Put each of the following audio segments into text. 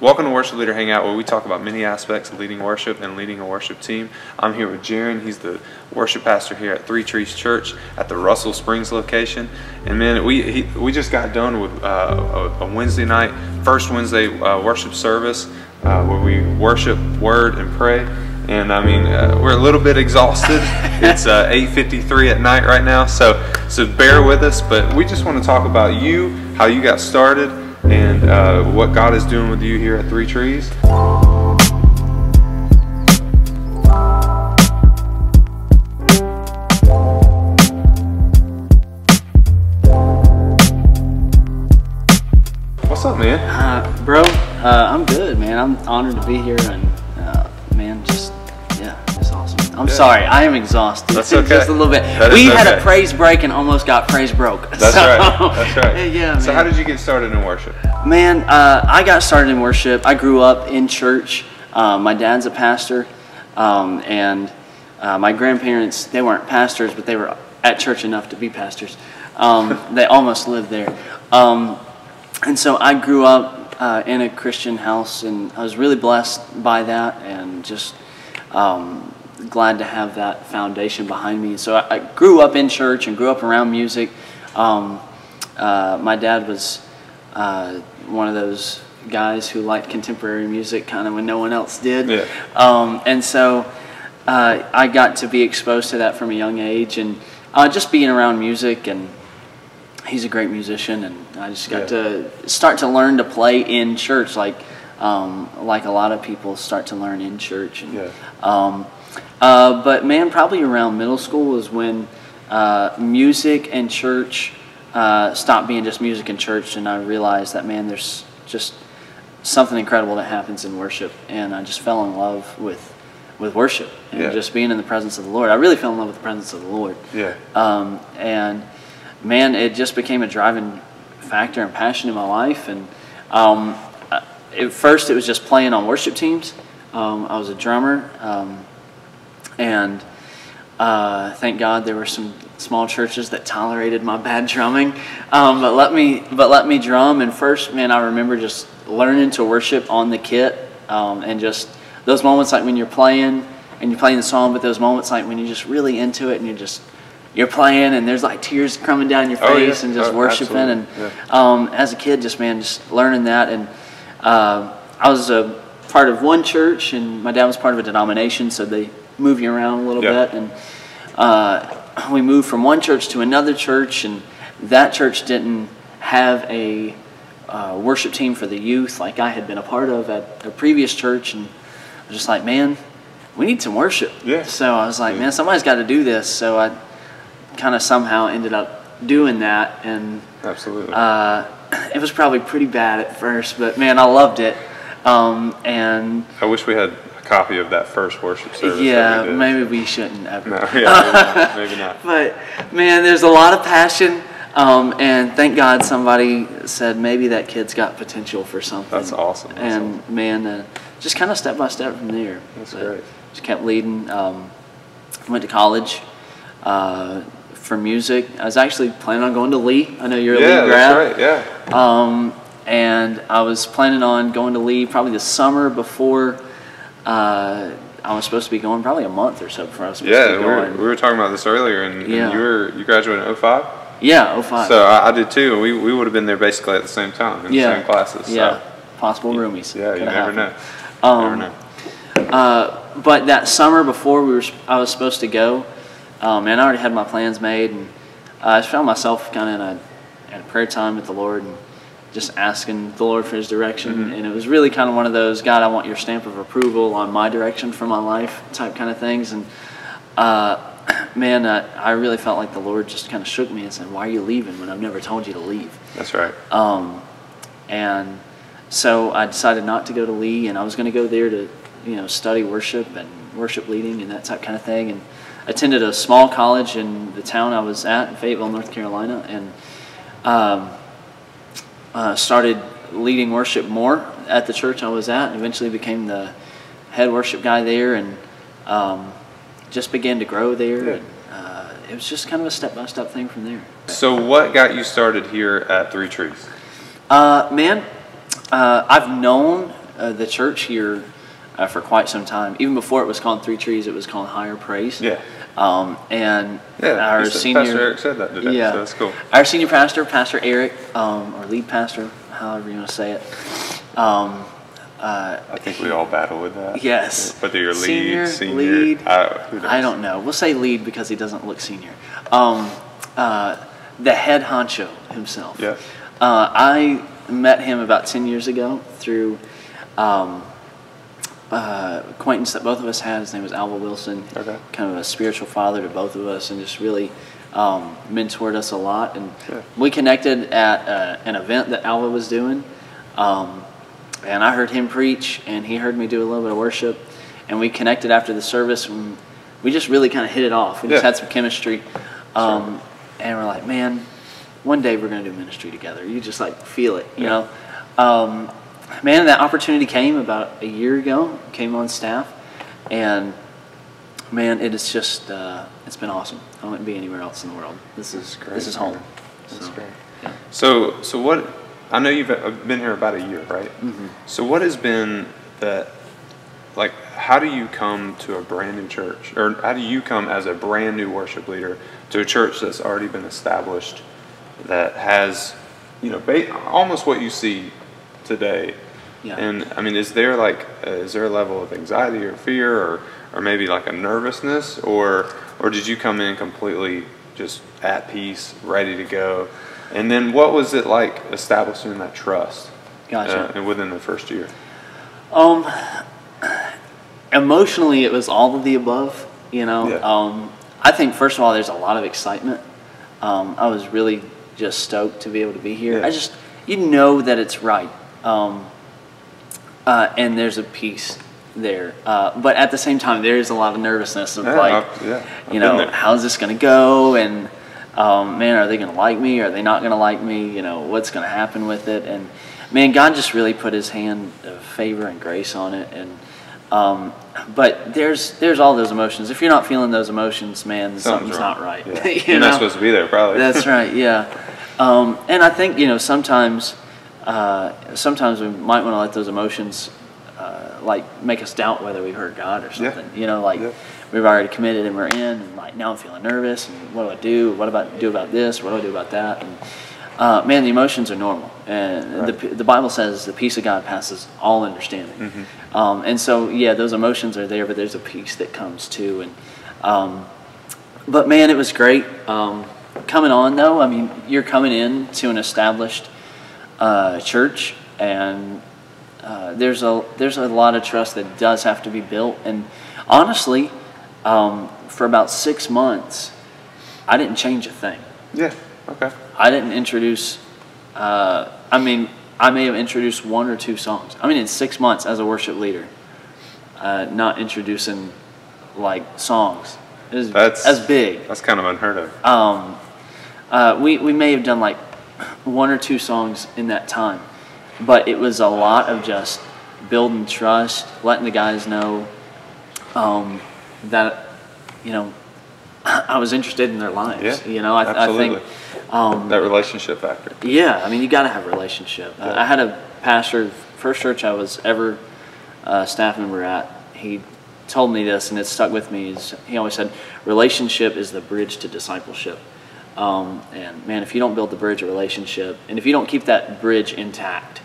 Welcome to Worship Leader Hangout, where we talk about many aspects of leading worship and leading a worship team. I'm here with Jaron. He's the worship pastor here at 3Trees Church at the Russell Springs location. And man, we just got done with a Wednesday night, first Wednesday worship service where we worship, word, and pray. And I mean, we're a little bit exhausted. It's 8:53 at night right now, so bear with us. But we just want to talk about you, how you got started, and what God is doing with you here at 3Trees. What's up, man? Bro, I'm good, man. I'm honored to be here, and man, just it's awesome. I'm sorry, I am exhausted. That's okay. Just a little bit. We had a praise break and almost got praise broke. That's right. That's right. Yeah, man. So how did you get started in worship? Man, I got started in worship. I grew up in church. My dad's a pastor, and my grandparents, they weren't pastors, but they were at church enough to be pastors. They almost lived there. And so I grew up in a Christian house, and I was really blessed by that, and just glad to have that foundation behind me. So I grew up in church and grew up around music. My dad was one of those guys who liked contemporary music kind of when no one else did. Yeah. And so I got to be exposed to that from a young age, and just being around music, and he's a great musician, and I just got to start to learn to play in church, like a lot of people start to learn in church. And, but man, probably around middle school was when music and church stopped being just music and church, and I realized that, man, there's just something incredible that happens in worship, and I just fell in love with worship and just being in the presence of the Lord. I really fell in love with the presence of the Lord. And man, it just became a driving factor and passion in my life. And at first, it was just playing on worship teams. I was a drummer, and thank God there were some small churches that tolerated my bad drumming, but let me drum. And first, man, I remember just learning to worship on the kit, and just those moments like when you're playing and you're playing the song, but those moments like when you're just really into it and you're playing and there's like tears coming down your face and just worshiping. Absolutely. And as a kid, just learning that. And I was a part of one church, and my dad was part of a denomination, so they move you around a little bit. And we moved from one church to another church, and that church didn't have a worship team for the youth like I had been a part of at a previous church. And I was just like, man, we need some worship. So I was like, man, somebody's got to do this. So I kind of somehow ended up doing that, and absolutely, it was probably pretty bad at first, but man, I loved it. And I wish we had a copy of that first worship service. Yeah, maybe we shouldn't ever. No, yeah, maybe not. But man, there's a lot of passion, and thank God somebody said maybe that kid's got potential for something. That's awesome. And man, just kind of step by step from there. That's great. Just kept leading. Went to college for music. I was actually planning on going to Lee. I know you're a Lee grad. That's right. And I was planning on going to Lee probably the summer before I was supposed to be going, probably a month or so before I was supposed to be going. We were talking about this earlier, and you graduated in 05? Yeah, 05. So I did too, and we would have been there basically at the same time in the same classes. So. Yeah, possible roomies. Yeah, you never know. Never know. But that summer before I was supposed to go, man, I already had my plans made, and I just found myself kind of in a prayer time with the Lord, and just asking the Lord for His direction. And it was really kind of one of those, God, I want your stamp of approval on my direction for my life type kind of things. And man, I really felt like the Lord just kind of shook me and said, why are you leaving when I've never told you to leave? That's right. And so I decided not to go to Lee, and I was going to go there to study worship and worship leading and that type kind of thing. And attended a small college in the town I was at in Fayetteville, North Carolina, and started leading worship more at the church I was at, and eventually became the head worship guy there, and just began to grow there. And, it was just kind of a step-by-step thing from there. So what got you started here at 3Trees? Man, I've known the church here for quite some time. Even before it was called 3Trees, it was called Higher Praise. Yeah. And our senior Pastor Eric said that today. Yeah, so that's cool. Our senior pastor, Pastor Eric, or lead pastor, however you want to say it. I think we all battle with that. Yes. Whether you're senior, lead. Who knows? I don't know. We'll say lead because he doesn't look senior. The head honcho himself. Yeah. I met him about 10 years ago through acquaintance that both of us had. His name was Alva Wilson. Okay. Kind of a spiritual father to both of us, and just really mentored us a lot. And yeah. we connected at an event that Alva was doing. And I heard him preach, and he heard me do a little bit of worship, and we connected after the service, and we just really kind of hit it off. We just had some chemistry, and we're like, man, one day we're going to do ministry together. You just like feel it, you know. Man, that opportunity came about a year ago, came on staff, and man, it is just, it's been awesome. I wouldn't be anywhere else in the world. This is great. This is home. That's great. Yeah. So what, I know you've been here about a year, right? Mm-hmm. So what has been that, like, how do you come to a brand new church, or how do you come as a brand new worship leader to a church that's already been established, that has, you know, almost what you see today? Yeah. And I mean, is there a level of anxiety or fear, or maybe like a nervousness, or did you come in completely just at peace, ready to go? And then what was it like establishing that trust? Gotcha. And within the first year? Emotionally, it was all of the above, you know. Yeah. I think, first of all, there's a lot of excitement. I was really just stoked to be able to be here. Yeah. You know that it's right. And there's a peace there. But at the same time, there is a lot of nervousness of you know, how's this going to go? And man, are they going to like me? Are they not going to like me? You know, what's going to happen with it? And man, God just really put his hand of favor and grace on it. And but there's all those emotions. If you're not feeling those emotions, man, something's not right. Yeah. You're not supposed to be there, probably. That's right, yeah. And I think, you know, sometimes we might want to let those emotions like make us doubt whether we heard God or something. You know, like we've already committed and we're in, and like now I'm feeling nervous, and what do I do? What do about this? What do I do about that? And man, the emotions are normal, and the Bible says the peace of God passes all understanding. Mm-hmm. And so yeah, those emotions are there, but there's a peace that comes too. And but man, it was great. Coming on though, I mean, you're coming in to an established church, and there's a lot of trust that does have to be built. And honestly, for about 6 months, I didn't change a thing. Yeah. Okay. I didn't introduce. I mean, I may have introduced 1 or 2 songs. I mean, in 6 months as a worship leader, not introducing like songs. That's big. That's kind of unheard of. We may have done like 1 or 2 songs in that time, but it was a lot of just building trust, letting the guys know that, you know, I was interested in their lives. Yeah, you know, I think that relationship factor. Yeah, I mean, you got to have a relationship. Yeah. I had a pastor, first church I was ever a staff member at. He told me this, and it stuck with me. He always said, relationship is the bridge to discipleship. And man, if you don't build the bridge of relationship, and if you don't keep that bridge intact,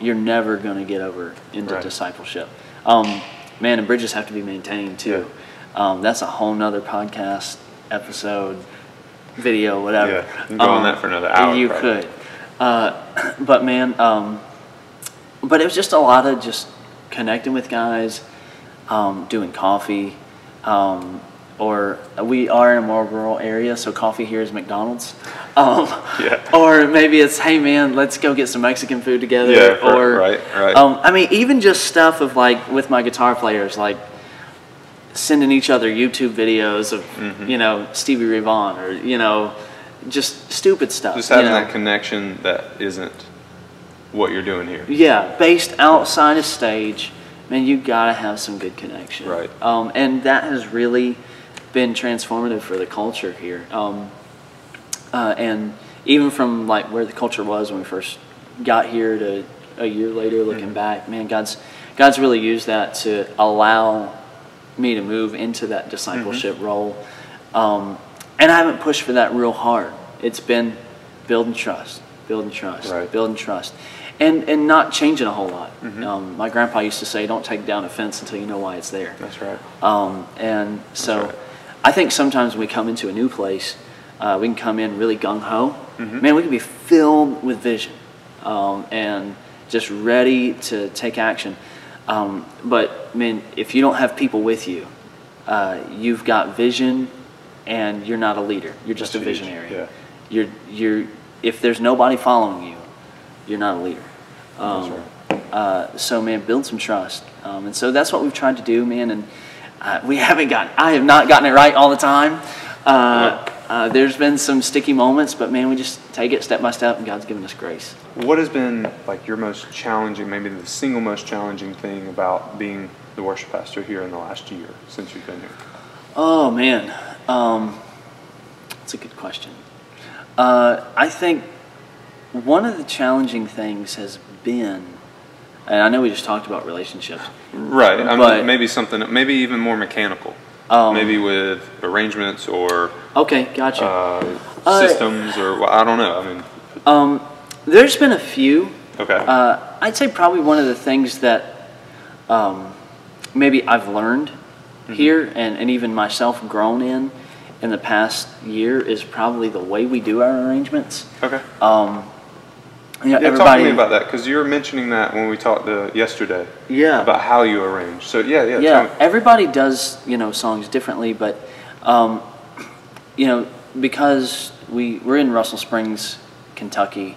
you're never going to get over into discipleship. Man, and bridges have to be maintained too. Yeah. That's a whole nother podcast, episode, video, whatever. Yeah, you can go on that for another hour. You could. But man, but it was just a lot of just connecting with guys, doing coffee, or we are in a more rural area, so coffee here is McDonald's. Or maybe it's, hey man, let's go get some Mexican food together. Yeah, or right. I mean, even just stuff of like with my guitar players, like sending each other YouTube videos of you know, Stevie Ray Vaughan, or you know, just stupid stuff. Just having that connection that isn't what you're doing here. Yeah, based outside of stage, man, you gotta have some good connection. Right. And that has really been transformative for the culture here. And even from like where the culture was when we first got here to a year later, looking back, man, God's really used that to allow me to move into that discipleship role. And I haven't pushed for that real hard. It's been building trust, building trust, and not changing a whole lot. My grandpa used to say, "Don't take down a fence until you know why it's there." That's right. And so, I think sometimes when we come into a new place, we can come in really gung ho. Man, we can be filled with vision and just ready to take action. But man, if you don't have people with you, you've got vision, and you're not a leader. You're just a visionary. Yeah. You're if there's nobody following you, you're not a leader. That's right. So man, build some trust. And so that's what we've tried to do, man. And I have not gotten it right all the time. There's been some sticky moments, but man, we just take it step by step, and God's given us grace. What has been like your most challenging, maybe the single most challenging thing about being the worship pastor here in the last year since you've been here? Oh man, that's a good question. I think one of the challenging things has been, and I know we just talked about relationships. Right. I mean, maybe something, maybe even more mechanical. Maybe with arrangements or okay, gotcha. Systems or I don't know. I mean, there's been a few. Okay. I'd say probably one of the things that maybe I've learned here and even myself grown in the past year is probably the way we do our arrangements. Okay. Yeah, talk to me about that, because you were mentioning that when we talked yesterday. Yeah. About how you arrange. So yeah. Yeah. Everybody does we differently, but because we're in Russell Springs, Kentucky,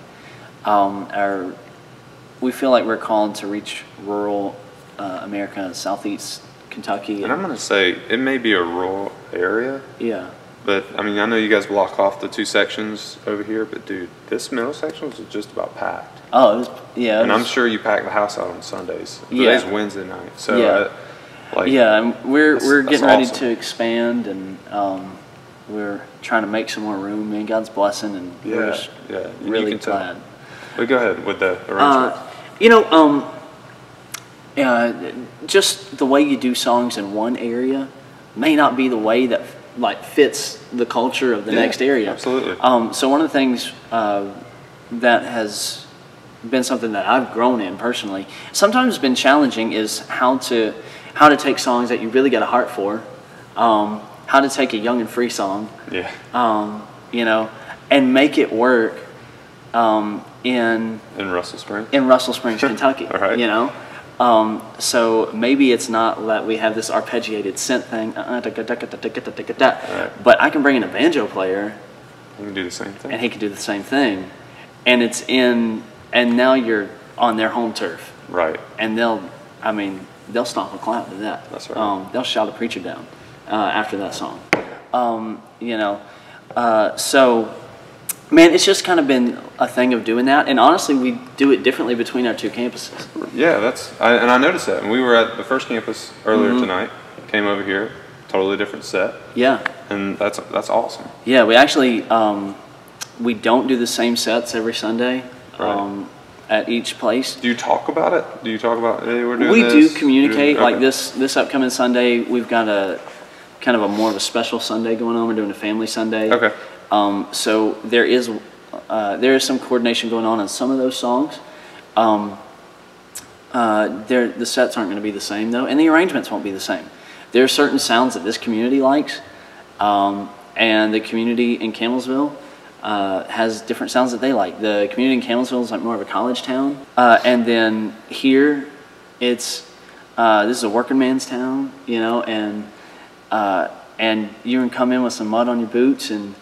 we feel like we're called to reach rural America, southeast Kentucky. And I'm going to say it may be a rural area. Yeah. But, I mean, I know you guys block off the two sections over here, but, dude, this middle section was just about packed. Oh, it was, yeah. And I'm sure you pack the house out on Sundays. Yeah. Today's Wednesday night. So, yeah. And we're getting ready awesome. to expand, and we're trying to make some more room. Man, God's blessing, and we're just really glad. But go ahead with the arrangement. Just the way you do songs in one area may not be the way that fits the culture of the next area. Absolutely. So one of the things that has been something that I've grown in personally, sometimes it's been challenging, is how to take songs that you really got a heart for, how to take a young and free song, and make it work in Russell Springs, Kentucky. All right. So maybe it's not that we have this arpeggiated synth thing, right. but I can bring in a banjo player. You can do the same thing. And he can do the same thing. And now you're on their home turf. Right. And they'll stomp a clap to that. That's right. They'll shout a preacher down after that song. So, man, it's just kind of been a thing of doing that. And honestly, we do it differently between our two campuses. Yeah, and I noticed that. And we were at the first campus earlier tonight, came over here, totally different set. Yeah. And that's awesome. Yeah, we actually, we don't do the same sets every Sunday. Right. At each place. Do you talk about it? Do you talk about, hey, we're doing this? We do communicate. Okay. Like this upcoming Sunday, we've got a kind of a more of a special Sunday going on. We're doing a family Sunday. Okay. So there is some coordination going on some of those songs. The sets aren't going to be the same though, and the arrangements won't be the same. There are certain sounds that this community likes, and the community in Campbellsville has different sounds that they like. The community in Campbellsville is like more of a college town, and then here, this is a working man's town, and you can come in with some mud on your boots, and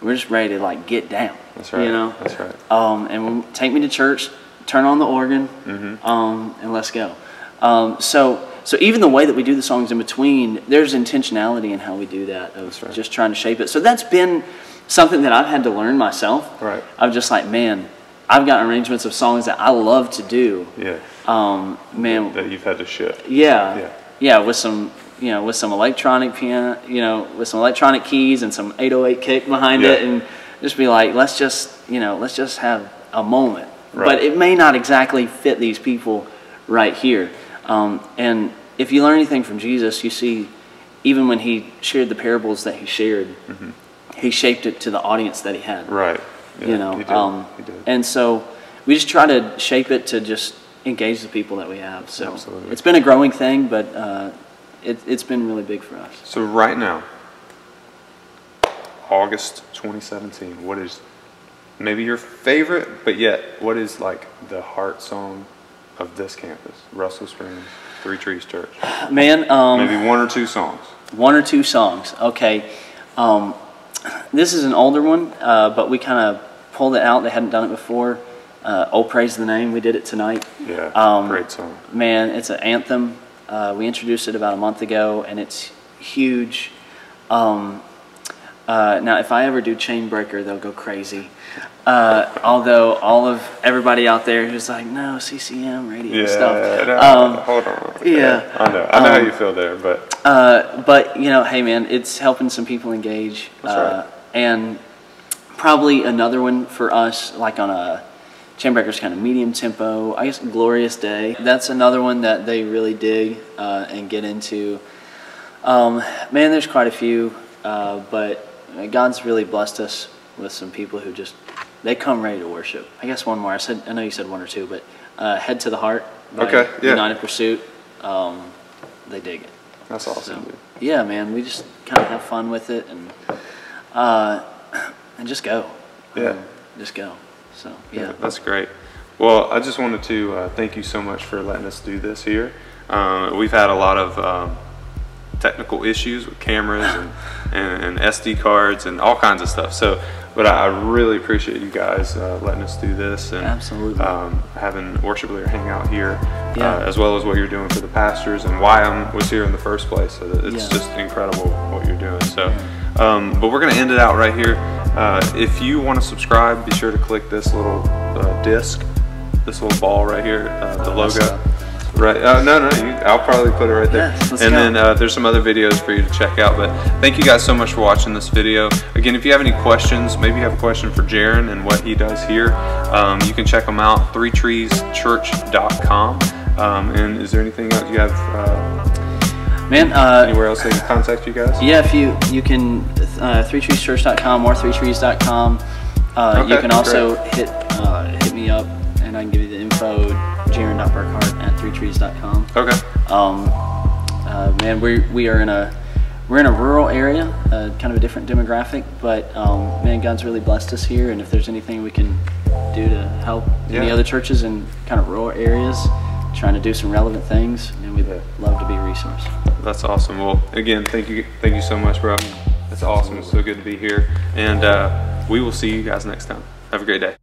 we're just ready to get down. That's right. That's right. And we'll take me to church, turn on the organ, and let's go. So even the way that we do the songs in between, there's intentionality in how we do that, of just trying to shape it. So that's been something that I've had to learn myself. Right. I'm just like, man, I've got arrangements of songs that I love to do. Yeah. Man. That you've had to shift. Yeah. Yeah. With some electronic piano, with some electronic keys and some 808 kick behind it, and just be like, let's just have a moment but it may not exactly fit these people right here. And if you learn anything from Jesus, you see, even when he shared the parables that he shared, he shaped it to the audience that he had. Right. Yeah, you know, he did. And so we just try to shape it to just engage the people that we have. So Absolutely. it's been a growing thing, but it's been really big for us. So right now, August 2017, what is maybe your favorite, but yet what is like the heart song of this campus, Russell Springs 3Trees Church? Man, maybe one or two songs. One or two songs. Okay. This is an older one, but we kind of pulled it out. They hadn't done it before. Oh, Praise the Name. We did it tonight. Yeah, great song. Man, it's an anthem. We introduced it about a month ago, and it's huge. Now, if I ever do Chain Breaker, they'll go crazy. Although everybody out there who's like, no, CCM radio stuff. Hold on. Yeah, I know how you feel there, but you know, hey man, it's helping some people engage. That's right. And probably another one for us, like on a Chainbreaker's kind of medium tempo, I guess Glorious Day. That's another one that they really dig and get into. Man, there's quite a few, but God's really blessed us with some people who they come ready to worship. I guess one more. I know you said one or two, but Head to the Heart by United Pursuit. They dig it. That's awesome. So, yeah, man, we just kind of have fun with it and just go. Just go. So, yeah. That's great. Well, I just wanted to thank you so much for letting us do this here. We've had a lot of technical issues with cameras and SD cards and all kinds of stuff. So, but I really appreciate you guys letting us do this and absolutely having Worship Leader Hangout here, as well as what you're doing for the pastors and why I was here in the first place. So it's just incredible what you're doing. So, but we're going to end it out right here. If you want to subscribe, be sure to click this little disc, this little ball right here, the logo. Right. I'll probably put it right there. Then there's some other videos for you to check out. But thank you guys so much for watching this video. Again, if you have any questions, maybe you have a question for Jaron and what he does here, you can check him out, 3treeschurch.com. And is there anything else you have? Man, anywhere else they can contact you guys? Yeah, if you can 3treeschurch.com or 3trees.com. You can also hit me up and I can give you the info. Jaron.Burkhardt@3trees.com. Okay. Man, we are in a rural area, kind of a different demographic, but man, God's really blessed us here, and if there's anything we can do to help any other churches in kind of rural areas trying to do some relevant things, man, we'd love to be a resource. That's awesome. Well, again, thank you so much, bro. That's awesome. It's so good to be here, and we will see you guys next time. Have a great day.